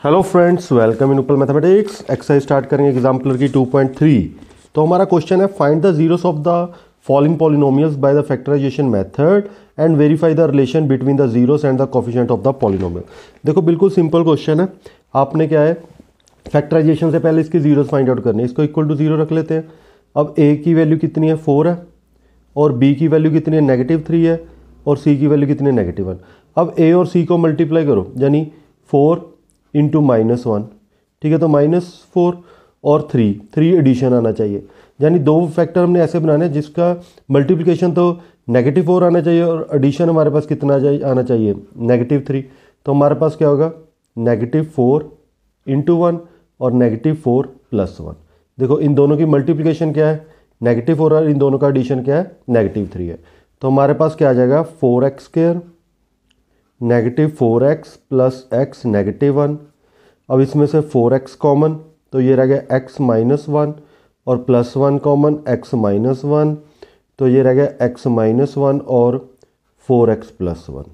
Hello friends, welcome in उपल mathematics. Exercise start करेंगे exemplar की 2.3। तो हमारा क्वेश्चन है find the zeros of the following polynomials by the factorization method and verify the relation between the zeros and the coefficient of the polynomial. देखो बिल्कुल simple question है। आपने क्या है, फैक्टराइजेशन से पहले इसकी जीरोस फाइंड आउट करनी है। इसको इक्वल टू जीरो रख लेते हैं। अब ए की वैल्यू कितनी है, 4 है, और बी की वैल्यू कितनी है, -3 है, और सी की वैल्यू कितनी है, -1। अब ए और सी को मल्टीप्लाई करो, यानी 4 इंटू -1, ठीक है। तो -4 और 3 एडिशन आना चाहिए, यानी दो फैक्टर हमने ऐसे बनाने हैं जिसका मल्टीप्लिकेशन तो -4 आना चाहिए और एडिशन हमारे पास कितना आना चाहिए, -3। तो हमारे पास क्या होगा, -4 इंटू 1 और -4 + 1। देखो इन दोनों की मल्टीप्लिकेशन क्या है, -4, और इन दोनों का एडिशन क्या है, -3 है। तो हमारे पास क्या आ जाएगा, 4x² -4x + x -1। अब इसमें से 4x कॉमन, तो ये रह गया x -1, और +1 कॉमन x -1, तो ये रह गया x -1 और 4x + 1।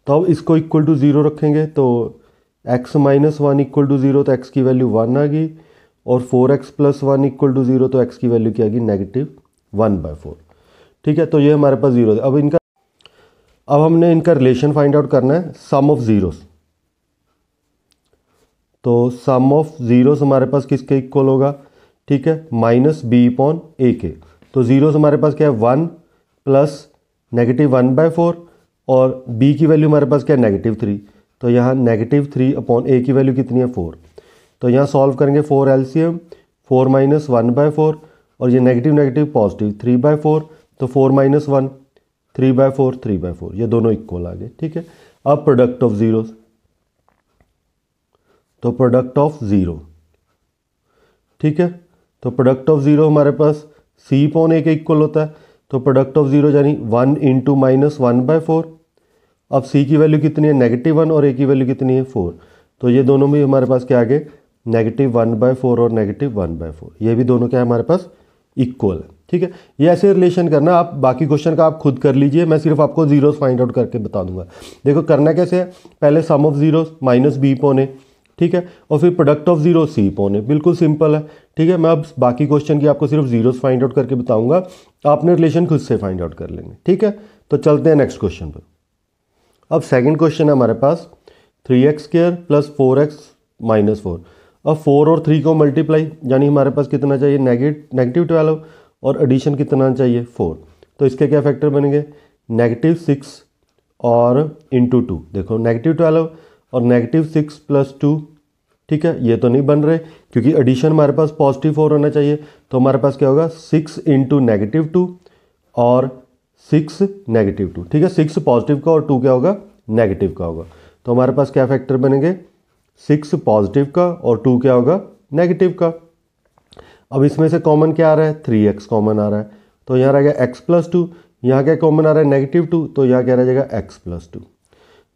तो अब इसको इक्वल टू 0 रखेंगे, तो x -1 इक्वल टू 0, तो x की वैल्यू 1 आ गई, और 4x + 1 इक्वल टू 0, तो x की वैल्यू क्या आ गई, -1/4। ठीक है, तो ये हमारे पास 0 है। अब हमने इनका रिलेशन फाइंड आउट करना है, सम ऑफ जीरोस। तो सम ऑफ जीरोस हमारे पास किसके इक्वल होगा, ठीक है, -b/a के। तो जीरोस हमारे पास क्या है, 1 + -1/4, और b की वैल्यू हमारे पास क्या है, -3। तो यहाँ -3/a की वैल्यू कितनी है, 4। तो यहाँ सॉल्व करेंगे 4 एलसीएम, 4 - 1/4, और ये नेगेटिव नेगेटिव पॉजिटिव 3/4, तो 4 - 1 3/4 3/4, ये दोनों इक्वल आ गए। ठीक है, अब प्रोडक्ट ऑफ जीरो, तो प्रोडक्ट ऑफ जीरो, ठीक है, तो प्रोडक्ट ऑफ जीरो हमारे पास c/a के इक्वल होता है। तो प्रोडक्ट ऑफ जीरो यानी 1 इंटू -1/4। अब c की वैल्यू कितनी है, -1, और a की वैल्यू कितनी है, 4। तो ये दोनों भी हमारे पास क्या आ गए, -1/4 और -1/4, ये भी दोनों क्या है हमारे पास, इक्वल है। ठीक है, ये ऐसे रिलेशन करना, आप बाकी क्वेश्चन का आप खुद कर लीजिए, मैं सिर्फ आपको जीरोस फाइंड आउट करके बता दूंगा। देखो करना कैसे है, पहले सम ऑफ जीरोस -b/a, ठीक है, और फिर प्रोडक्ट ऑफ जीरो c/a, बिल्कुल सिंपल है। ठीक है, मैं अब बाकी क्वेश्चन की आपको सिर्फ जीरोस फाइंड आउट करके बताऊंगा, आपने रिलेशन खुद से फाइंड आउट कर लेंगे। ठीक है, तो चलते हैं नेक्स्ट क्वेश्चन पर। अब सेकंड क्वेश्चन है हमारे पास 3x² + 4x - 4। अब 4 और 3 को मल्टीप्लाई, यानी हमारे पास कितना चाहिए, -12, और एडिशन कितना चाहिए, 4। तो इसके क्या फैक्टर बनेंगे, -6 और इंटू 2। देखो -12 और -6 + 2, ठीक है, ये तो नहीं बन रहे क्योंकि एडिशन हमारे पास +4 होना चाहिए। तो हमारे पास क्या होगा, 6 इंटू -2 और 6 -2, ठीक है, 6 पॉजिटिव का और 2 क्या होगा, नेगेटिव का होगा। तो हमारे पास क्या फैक्टर बनेंगे, 6 पॉजिटिव का और 2 क्या होगा, नेगेटिव का। अब इसमें से कॉमन क्या आ रहा है, 3x कॉमन आ रहा है, तो यहाँ रह गया x + 2, यहाँ क्या कॉमन आ रहा है, -2, तो यहाँ क्या रह जाएगा, x + 2।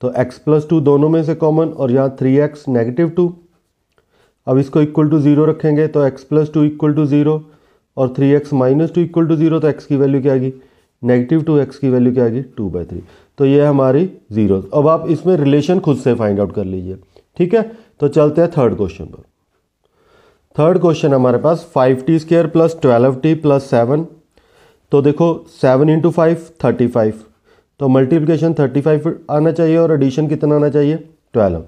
तो x + 2 दोनों में से कॉमन, और यहाँ 3x -2। अब इसको इक्वल टू 0 रखेंगे, तो x + 2 इक्वल टू 0, और 3x - 2 इक्वल टू 0, तो x की वैल्यू क्या आ गई, -2, x की वैल्यू क्या आ गई, 2/3। तो ये है हमारी जीरो। अब आप इसमें रिलेशन खुद से फाइंड आउट कर लीजिए। ठीक है, तो चलते हैं थर्ड क्वेश्चन पर। थर्ड क्वेश्चन हमारे पास 5t² + 12t + 7। तो देखो 7 × 5 35, तो मल्टीप्लिकेशन 35 आना चाहिए और एडिशन कितना आना चाहिए, 12।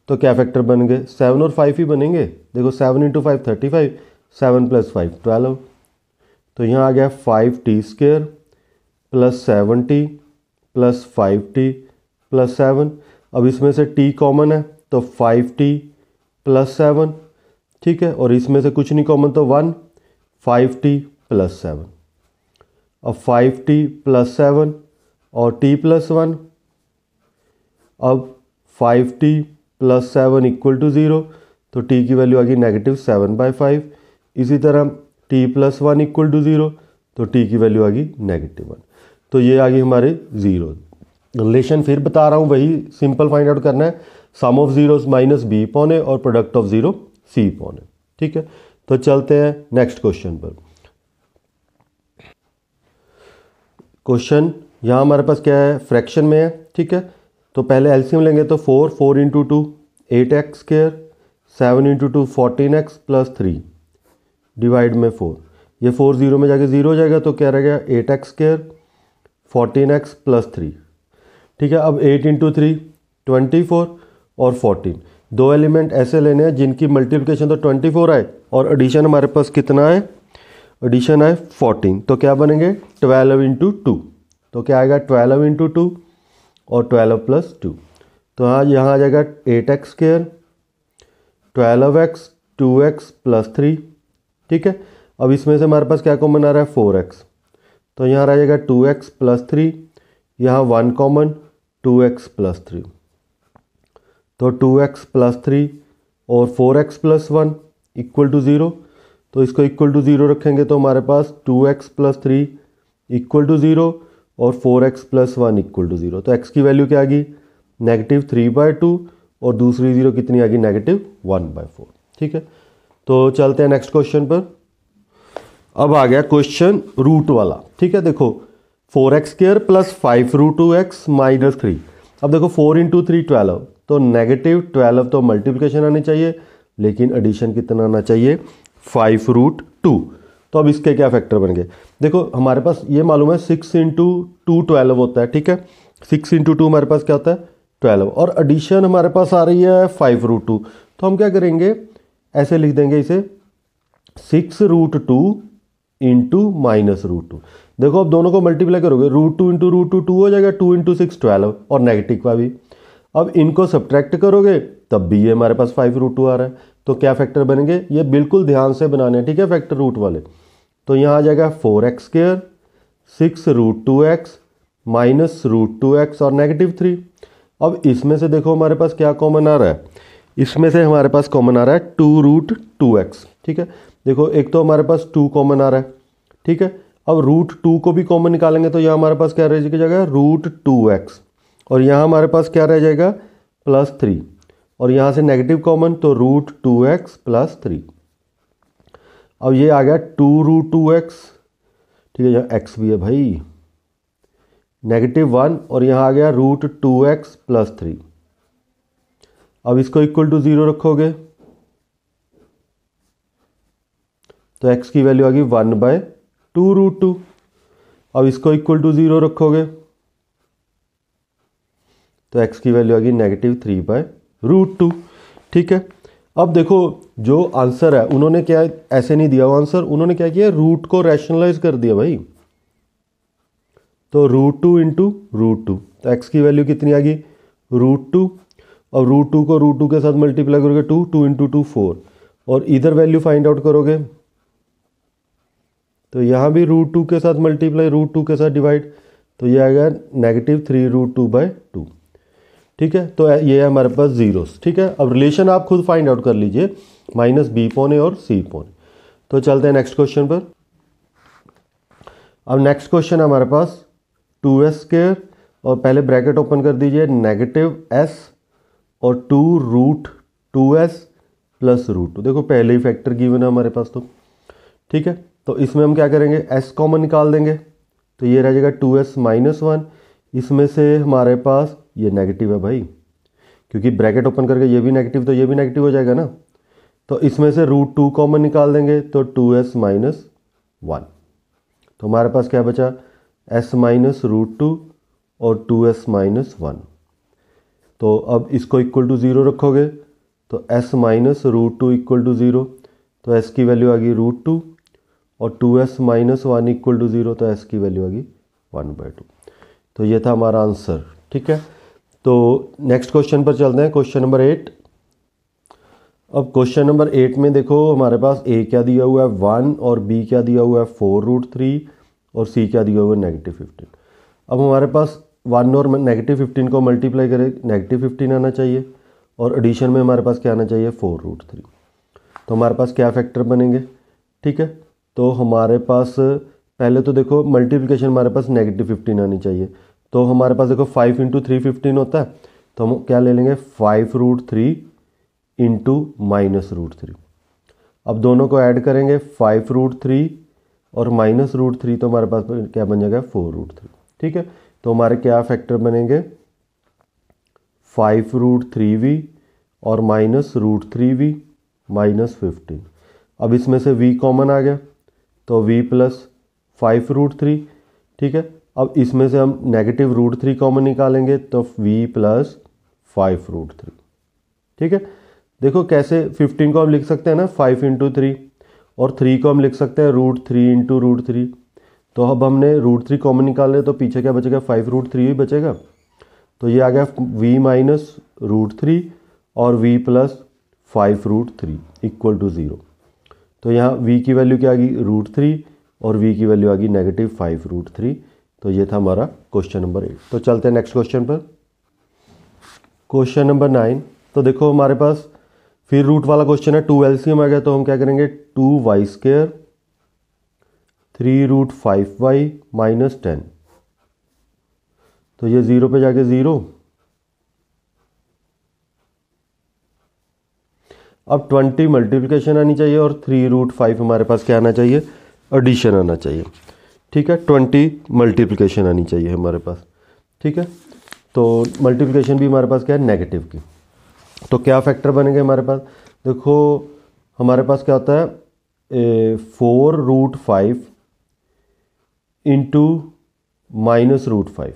तो क्या फैक्टर बन गए, 7 और 5 ही बनेंगे। देखो 7 × 5 35, 7 + 5 12। तो यहाँ आ गया 5t² + 7t + 5t + 7। अब इसमें से t कॉमन है, तो 5t + 7, ठीक है, और इसमें से कुछ नहीं कॉमन, तो 1, 5t + 7। अब 5t + 7 और t + 1, अब 5t + 7 इक्वल टू 0, तो t की वैल्यू आ गई -7/5। इसी तरह t + 1 इक्वल टू 0, तो t की वैल्यू आ गई -1। तो ये आ गई हमारे जीरो। रिलेशन फिर बता रहा हूँ, वही सिंपल फाइंड आउट करना है, सम ऑफ जीरोस -b/a और प्रोडक्ट ऑफ जीरो c/a। ठीक है, तो चलते हैं नेक्स्ट क्वेश्चन पर। क्वेश्चन यहाँ हमारे पास क्या है, फ्रैक्शन में है। ठीक है, तो पहले एलसीएम लेंगे, तो 4 × 2 8x square, 7 into 2 14x plus 3 divide में 4, ये 4 0 में जाके 0 हो जाएगा, तो क्या रह गया 8x स्क्र 14x प्लस 3। ठीक है, अब 8 इंटू 3 24 और 14, दो एलिमेंट ऐसे लेने हैं जिनकी मल्टीप्लिकेशन तो 24 आए और एडिशन हमारे पास कितना है, एडिशन है 14, तो क्या बनेंगे 12 इंटू 2, तो क्या आएगा 12 इंटू 2 और 12 प्लस 2, तो हाँ यहाँ आ जाएगा 8x square 12x 2x plus 3। ठीक है, अब इसमें से हमारे पास क्या कॉमन आ रहा है 4x, तो यहाँ आ जाएगा 2x प्लस 3, यहाँ 1 कॉमन 2x प्लस 3, तो 2x प्लस 3 और 4x प्लस 1 इक्वल टू 0, तो इसको इक्वल टू 0 रखेंगे तो हमारे पास 2x प्लस 3 इक्वल टू 0 और 4x प्लस 1 इक्वल टू 0, तो x की वैल्यू क्या आ गई -3/2 और दूसरी 0 कितनी आ गई -1/4। ठीक है, तो चलते हैं नेक्स्ट क्वेश्चन पर। अब आ गया क्वेश्चन रूट वाला। ठीक है, देखो 4x square plus 5√2x minus 3, अब देखो 4 इंटू 3 12, तो -12 तो मल्टीप्लिकेशन आनी चाहिए, लेकिन एडिशन कितना आना चाहिए 5√2, तो अब इसके क्या फैक्टर बन गए, देखो हमारे पास ये मालूम है 6 इंटू 2 12 होता है। ठीक है, 6 इंटू 2 हमारे पास क्या होता है 12, और एडिशन हमारे पास आ रही है 5√2, तो हम क्या करेंगे ऐसे लिख देंगे इसे 6√2 इंटू -√2। देखो अब दोनों को मल्टीप्लाई करोगे, √2 इंटू √2 2 हो जाएगा, 2 इंटू 6 12 और नेगेटिव का भी। अब इनको सब्ट्रैक्ट करोगे तब भी ये हमारे पास 5√2 आ रहा है, तो क्या फैक्टर बनेंगे, ये बिल्कुल ध्यान से बनाने हैं। ठीक है, फैक्टर रूट वाले, तो यहाँ आ जाएगा 4x square 6√2x minus √2x और -3। अब इसमें से देखो हमारे पास क्या कॉमन आ रहा है, इसमें से हमारे पास कॉमन आ रहा है 2√2x। ठीक है, देखो एक तो हमारे पास 2 कॉमन आ रहा है। ठीक है, अब √2 को भी कॉमन निकालेंगे तो यहाँ हमारे पास क्या रह जाएगा √2x, और यहाँ हमारे पास क्या रह जाएगा +3, और यहाँ से नेगेटिव कॉमन तो √2x प्लस 3। अब ये आ गया 2√2x। ठीक है, यहाँ x भी है भाई, -1, और यहाँ आ गया √2x प्लस 3। अब इसको इक्वल टू 0 रखोगे तो x की वैल्यू आ गई 1/2√2। अब इसको इक्वल टू 0 रखोगे तो x की वैल्यू आ गई -3/√2। ठीक है, अब देखो जो आंसर है उन्होंने क्या ऐसे नहीं दिया आंसर, उन्होंने क्या किया रूट को रैशनलाइज कर दिया भाई, तो √2 इंटू √2, तो x की वैल्यू कितनी आ गई √2, और √2 को √2 के साथ मल्टीप्लाई करोगे 2 इंटू 2 4, और इधर वैल्यू फाइंड आउट करोगे तो यहाँ भी √2 के साथ मल्टीप्लाई √2 के साथ डिवाइड, तो ये आएगा -3√2/2। ठीक है, तो ये है हमारे पास जीरोस। ठीक है, अब रिलेशन आप खुद फाइंड आउट कर लीजिए -b/a और c/a। तो चलते हैं नेक्स्ट क्वेश्चन पर। अब नेक्स्ट क्वेश्चन है हमारे पास 2s स्क्र, और पहले ब्रैकेट ओपन कर दीजिए -s और 2√2s प्लस √2। देखो पहले ही फैक्टर गिवन है हमारे पास, तो ठीक है, तो इसमें हम क्या करेंगे s कॉमन निकाल देंगे, तो ये रह जाएगा 2s - 1, इसमें से हमारे पास ये नेगेटिव है भाई, क्योंकि ब्रैकेट ओपन करके ये भी नेगेटिव तो ये भी नेगेटिव हो जाएगा ना, तो इसमें से √2 कॉमन निकाल देंगे तो 2s - 1, तो हमारे पास क्या बचा s - √2 और 2s - 1। तो अब इसको इक्वल टू 0 रखोगे तो s - √2 इक्वल टू 0, तो s की वैल्यू आ गई √2, और 2s - 1 इक्वल टू 0, तो s की वैल्यू आ गई 1/2। तो ये था हमारा आंसर। ठीक है, तो नेक्स्ट क्वेश्चन पर चलते हैं, क्वेश्चन नंबर 8। अब क्वेश्चन नंबर 8 में देखो हमारे पास a क्या दिया हुआ है 1, और b क्या दिया हुआ है 4√3, और c क्या दिया हुआ है -15। अब हमारे पास 1 और -15 को मल्टीप्लाई करें -15 आना चाहिए, और एडिशन में हमारे पास क्या आना चाहिए 4√3। तो हमारे पास क्या फैक्टर बनेंगे। ठीक है, तो हमारे पास पहले तो देखो मल्टीप्लिकेशन हमारे पास -15 आनी चाहिए, तो हमारे पास देखो 5 इंटू 3 15 होता है, तो हम क्या ले लेंगे 5√3 इंटू -√3। अब दोनों को ऐड करेंगे 5√3 और -√3, तो हमारे पास क्या बन जाएगा 4√3। ठीक है, तो हमारे क्या फैक्टर बनेंगे 5√3v और माइनस √3v माइनस 15। अब इसमें से v कॉमन आ गया तो v प्लस 5√3। ठीक है, अब इसमें से हम नेगेटिव √3 कॉमन निकालेंगे तो v प्लस 5√3। ठीक है, देखो कैसे 15 को हम लिख सकते हैं ना 5 × 3, और 3 को हम लिख सकते हैं √3 × √3। तो अब हमने √3 कॉमन निकाल लिया तो पीछे क्या बचेगा, 5√3 ही बचेगा। तो ये आ गया v माइनस √3 और v प्लस 5√3 इक्वल टू 0। तो यहाँ v की वैल्यू क्या आ गई, √3, और v की वैल्यू आ गई नेगेटिव 5√3। तो ये था हमारा क्वेश्चन नंबर 8। तो चलते हैं नेक्स्ट क्वेश्चन पर, क्वेश्चन नंबर 9। तो देखो हमारे पास फिर रूट वाला क्वेश्चन है, 2 LCM आ गया तो हम क्या करेंगे, 2y² 3√5y माइनस 10। तो ये 0 पे जाके 0। अब 20 मल्टीप्लिकेशन आनी चाहिए और 3√5 हमारे पास क्या आना चाहिए, एडिशन आना चाहिए। ठीक है, 20 मल्टीप्लिकेशन आनी चाहिए हमारे पास। ठीक है, तो मल्टीप्लिकेशन भी हमारे पास क्या है, नेगेटिव की। तो क्या फैक्टर बनेंगे हमारे पास, देखो हमारे पास क्या होता है 4√5 इंटू माइनस √5।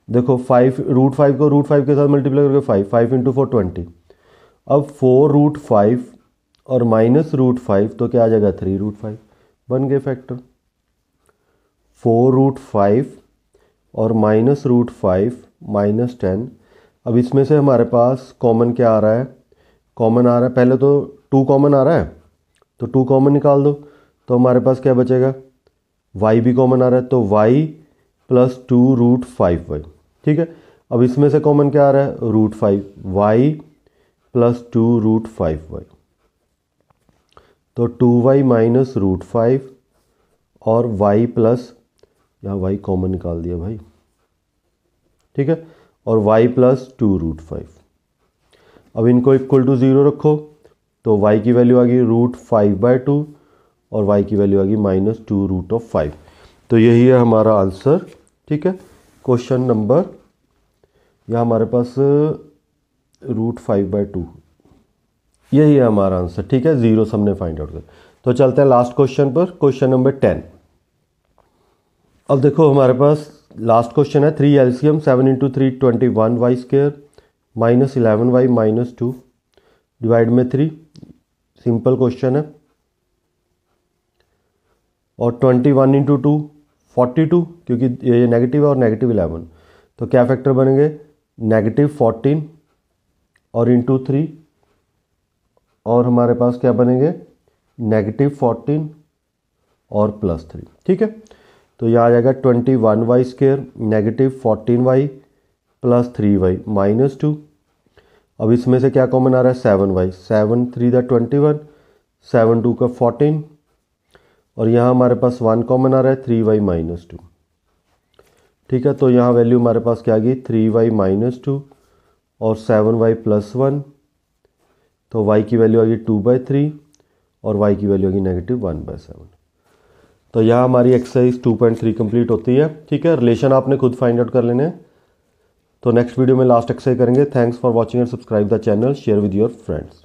देखो 5√5 को √5 के साथ मल्टीप्लाई करके 5 × 4 20। अब 4√5 और माइनस √5 तो क्या आ जाएगा 3√5, बन गए फैक्टर। 4√5 और माइनस √5 माइनस 10। अब इसमें से हमारे पास कॉमन क्या आ रहा है, कॉमन आ रहा है, पहले तो 2 कॉमन आ रहा है तो 2 कॉमन निकाल दो। तो हमारे पास क्या बचेगा, y भी कॉमन आ रहा है तो y प्लस 2√5y। ठीक है, अब इसमें से कॉमन क्या आ रहा है, √5, y प्लस 2√5y। तो 2y माइनस √5 और y प्लस, यहाँ y कॉमन निकाल दिया भाई। ठीक है, और y प्लस 2√5। अब इनको इक्वल टू 0 रखो तो y की वैल्यू आ गई √5/2 और y की वैल्यू आ गई माइनस 2√5। तो यही है हमारा आंसर। ठीक है, क्वेश्चन नंबर, यहाँ हमारे पास √5/2, यही है हमारा आंसर। ठीक है, 0 हमने फाइंड आउट कर। तो चलते हैं लास्ट क्वेश्चन पर, क्वेश्चन नंबर 10। अब देखो हमारे पास लास्ट क्वेश्चन है 3 LCM 7 × 3 21y² minus 11y minus 2 divide में 3। सिंपल क्वेश्चन है। और 21 × 2 42, क्योंकि ये नेगेटिव है और नेगेटिव 11, तो क्या फैक्टर बनेंगे, नेगेटिव 14 और इंटू 3, और हमारे पास क्या बनेंगे, नेगेटिव 14 और प्लस 3। ठीक है, तो यहाँ आ जाएगा 21y² negative 14y plus 3y minus 2। अब इसमें से क्या कॉमन आ रहा है, 7y, 7 3 × 21, 7 2 × 14, और यहाँ हमारे पास 1 कॉमन आ रहा है 3y माइनस 2। ठीक है, तो यहाँ वैल्यू हमारे पास क्या आ गई 3y माइनस 2 और 7y प्लस 1। तो y की वैल्यू आ गई 2/3 और y की वैल्यू आ गई नेगेटिव 1/7। तो यहाँ हमारी एक्सरसाइज 2.3 कंप्लीट होती है। ठीक है, रिलेशन आपने खुद फाइंड आउट कर लेने हैं। तो नेक्स्ट वीडियो में लास्ट एक्सरसाइज करेंगे। Thanks for watching and subscribe the channel, share with your friends.